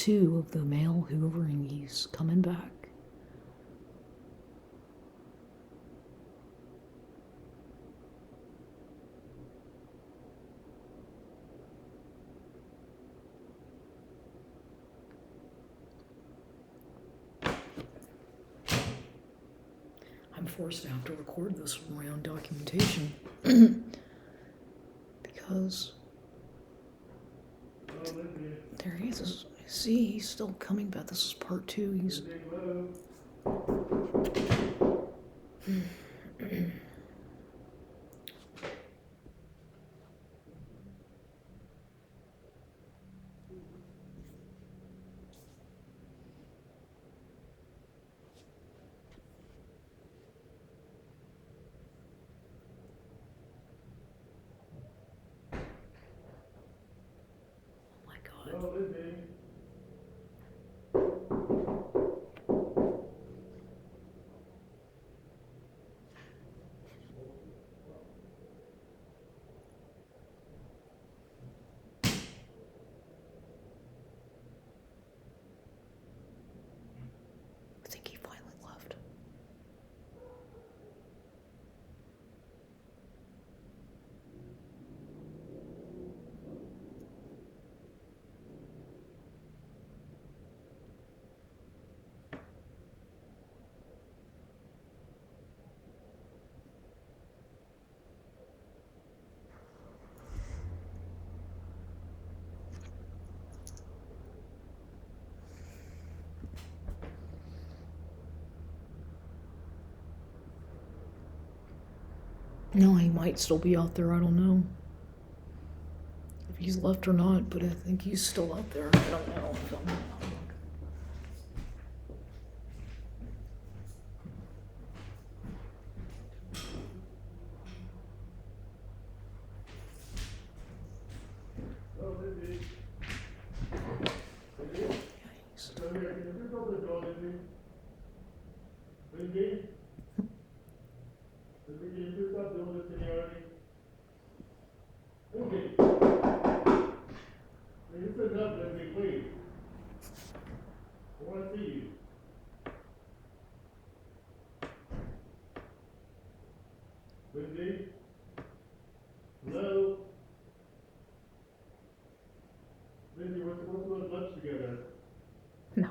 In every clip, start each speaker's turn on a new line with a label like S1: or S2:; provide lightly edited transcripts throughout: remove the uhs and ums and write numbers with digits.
S1: 2 of the male hoovering. He's coming back. I'm forced to have to record this for my own documentation. Because there he is. See, he's still coming back. This is part 2. He's oh my god. I think he finally left. No, he might still be out there. I don't know if he's left or not, but I think he's still out there. I don't know.
S2: Lindsay? Hello? Lindsay, we're supposed to have lunch together.
S1: No,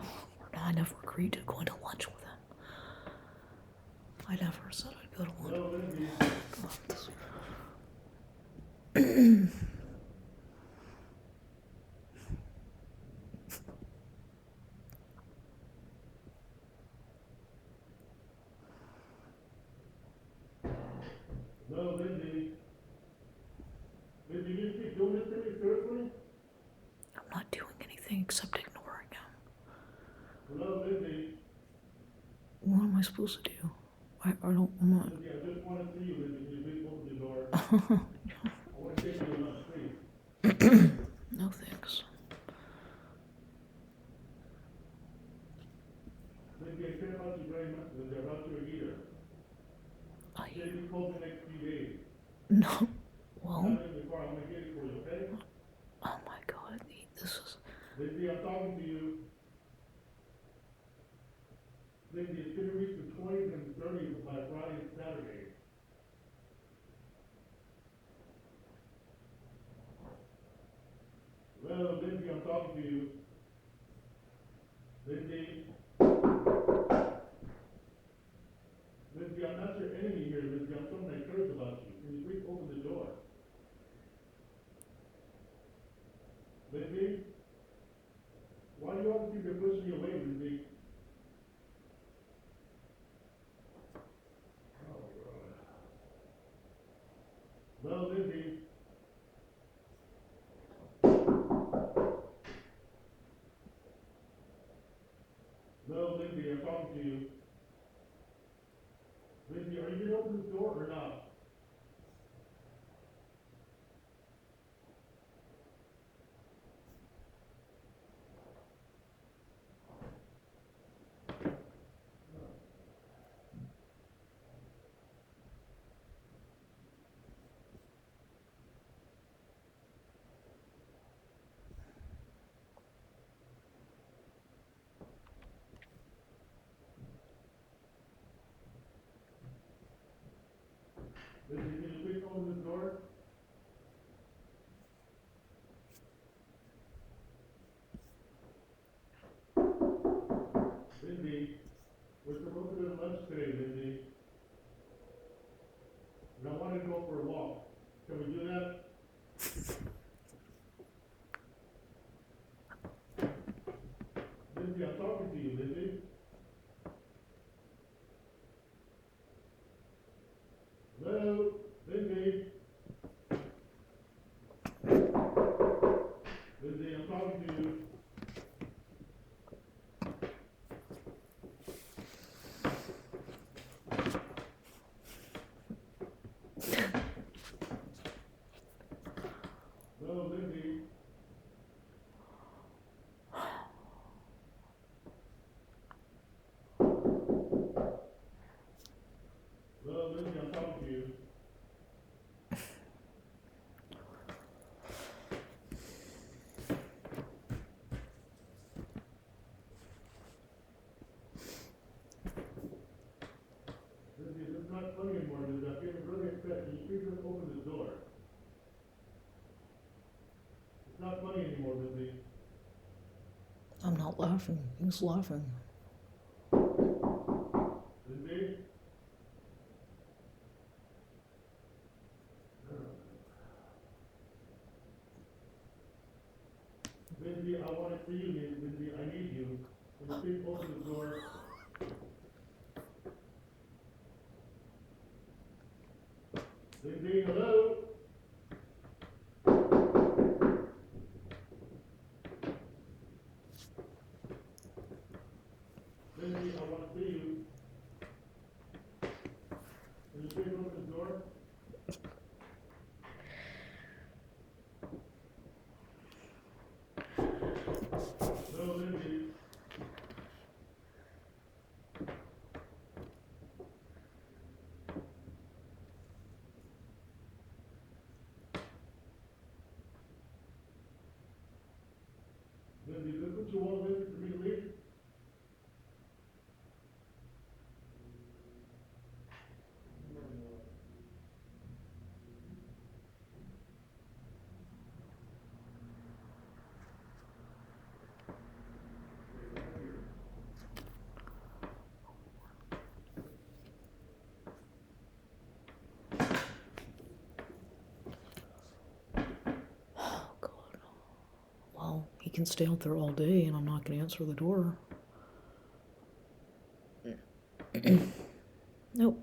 S1: I never agreed to going to lunch with him. I never said I'd go to lunch.
S2: No, Lindsay. No, Lindsay. Lindsay, you keep doing this to me, seriously?
S1: I'm not doing anything except ignoring him.
S2: Hello, Lindsay.
S1: What am I supposed to do? I'm not.
S2: Lindsay, I just want to see you, Lindsay. Can you please open the door? I want to take you to lunch, please.
S1: No thanks.
S2: Lindsay, I care about you very much, Lindsay. I brought you a heater. You said you called the next few days.
S1: No. Well.
S2: I'm in the car. I'm going to get it for you, okay?
S1: Oh my god. This is.
S2: Lindsay, I'm talking to you. Lindsay, it's going to reach the 20s and 30s by Friday and Saturday. Well, Lindsay, I'm talking to you. Lindsay. Lindsay, I'm not your enemy here, Lindsay. I'm someone that cares about you. Can you please open the door? Lindsay? Why do you always keep pushing me away, Lindsay? Oh, God. Well, Lindsay. No, Lindsay, I'm talking to you. Lindsay, are you going to open this door or not? Lindsay, can you please open the door? Lindsay, we're supposed to go to lunch today, Lindsay. And I want to go for a walk. Can we do that? Lindsay, I'm talking to you, Lindsay. Hello? Lindsay? Lindsay, I'm talking to you. Hello, Lindsay? Hello, Lindsay, I'm talking to you. Lindsay, this is not funny anymore, Lindsay. I'm getting really upset. Can you please just open the door? It's not funny anymore, Lindsay.
S1: I'm not laughing. He's laughing.
S2: Lindsay? Lindsay, I want to see you, Lindsay. I need you. Can you please open the door? Lindsay, hello? Lindsay, I want to see you. Can you please open the door? Hello, Lindsay. Lindsay, is this what you want, Lindsay, for me to leave?
S1: Oh, God. Well, he can stay out there all day and I'm not going to answer the door. Nope.